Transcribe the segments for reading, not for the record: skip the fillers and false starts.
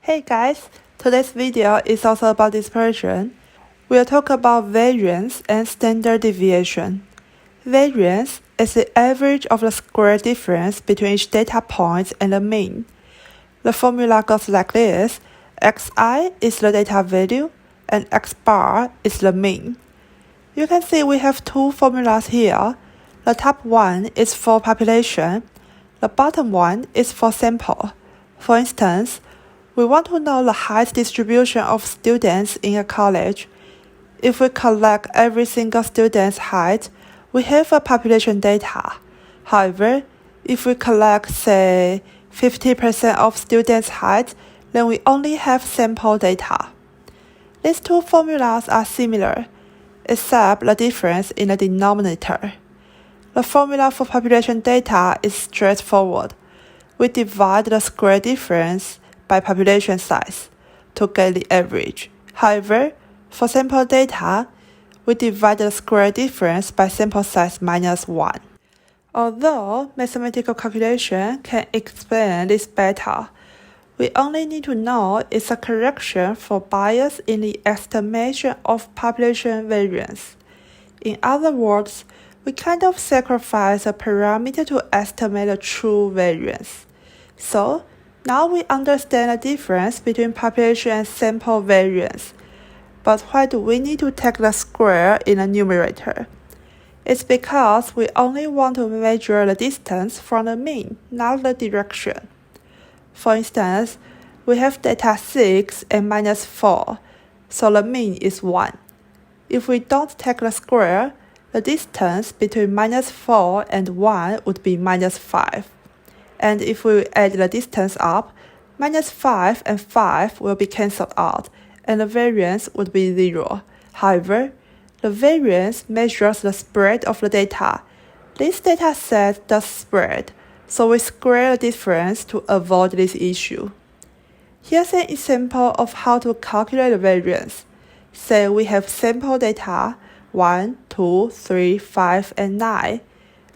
Hey guys, today's video is also about dispersion. We'll talk about variance and standard deviation. Variance is the average of the square difference between each data point and the mean. The formula goes like this: xi is the data value and x bar is the mean. You can see we have two formulas here. The top one is for population, the bottom one is for sample. For instance, we want to know the height distribution of students in a college. If we collect every single student's height, we have a population data. However, if we collect, say, 50% of students' height, then we only have sample data. These two formulas are similar, except the difference in the denominator. The formula for population data is straightforward. We divide the square difference by population size to get the average. However, for sample data, we divide the square difference by sample size minus 1. Although mathematical calculation can explain this better, we only need to know it's a correction for bias in the estimation of population variance. In other words, we kind of sacrifice a parameter to estimate the true variance. So, now we understand the difference between population and sample variance. But why do we need to take the square in the numerator? It's because we only want to measure the distance from the mean, not the direction. For instance, we have data 6 and minus 4, so the mean is 1. If we don't take the square, the distance between minus 4 and 1 would be minus 5. And if we add the distance up, minus 5 and 5 will be cancelled out, and the variance would be 0. However, the variance measures the spread of the data. This data set does spread, so we square the difference to avoid this issue. Here's an example of how to calculate the variance. Say we have sample data 1, 2, 3, 5, and 9.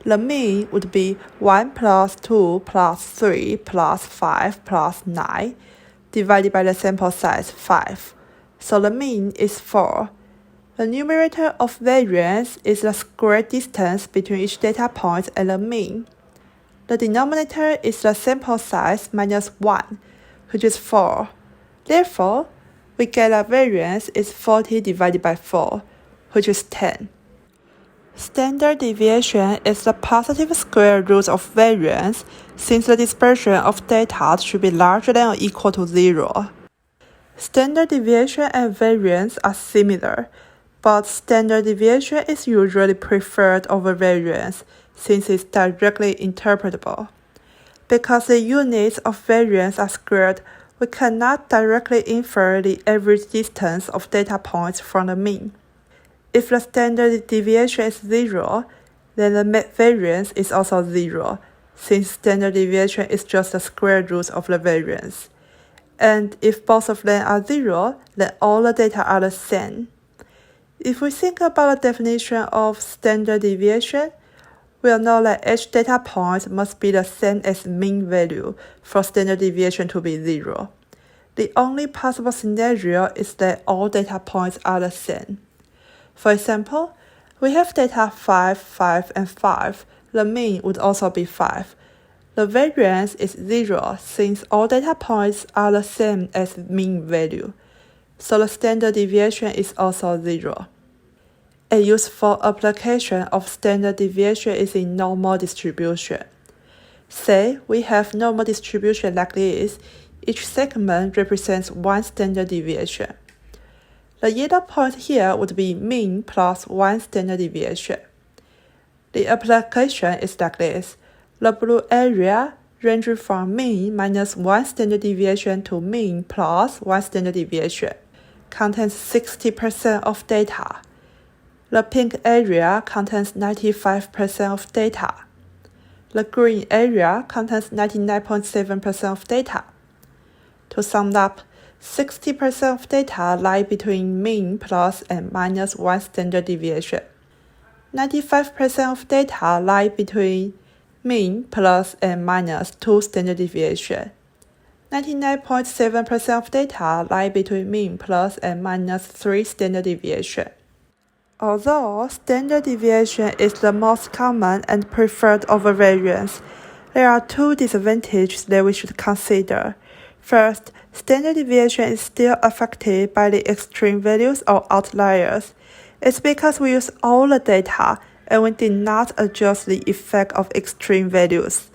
The mean would be 1 plus 2 plus 3 plus 5 plus 9 divided by the sample size 5. So the mean is 4. The numerator of variance is the square distance between each data point and the mean. The denominator is the sample size minus 1, which is 4. Therefore, we get a variance is 40 divided by 4, which is 10. Standard deviation is the positive square root of variance, since the dispersion of data should be larger than or equal to 0. Standard deviation and variance are similar, but standard deviation is usually preferred over variance, since it's directly interpretable. Because the units of variance are squared, we cannot directly infer the average distance of data points from the mean. If the standard deviation is 0, then the variance is also 0, since standard deviation is just the square root of the variance. And if both of them are 0, then all the data are the same. If we think about the definition of standard deviation, we'll know that each data point must be the same as mean value for standard deviation to be 0. The only possible scenario is that all data points are the same. For example, we have data 5, 5, and 5. The mean would also be 5. The variance is 0 since all data points are the same as mean value. So the standard deviation is also 0. A useful application of standard deviation is in normal distribution. Say we have normal distribution like this. Each segment represents one standard deviation. The yellow point here would be mean plus 1 standard deviation. The application is like this. The blue area ranges from mean minus 1 standard deviation to mean plus 1 standard deviation, contains 60% of data. The pink area contains 95% of data. The green area contains 99.7% of data. To sum up, 60% of data lie between mean plus and minus 1 standard deviation. 95% of data lie between mean plus and minus 2 standard deviation. 99.7% of data lie between mean plus and minus 3 standard deviation. Although standard deviation is the most common and preferred over variance, there are two disadvantages that we should consider. First, standard deviation is still affected by the extreme values or outliers. It's because we use all the data and we did not adjust the effect of extreme values.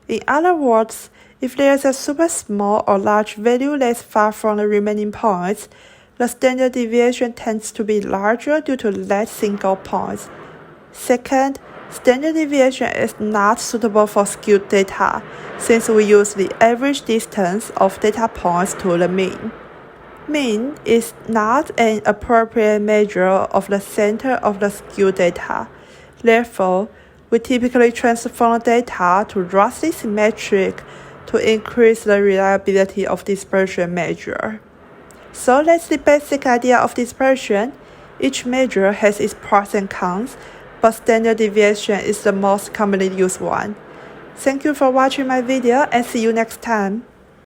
In other words, if there is a super small or large value that is far from the remaining points, the standard deviation tends to be larger due to less single points. Second, standard deviation is not suitable for skewed data, since we use the average distance of data points to the mean. Mean is not an appropriate measure of the center of the skewed data. Therefore, we typically transform the data to roughly symmetric to increase the reliability of dispersion measure. So that's the basic idea of dispersion. Each measure has its pros and cons, but standard deviation is the most commonly used one. Thank you for watching my video and see you next time.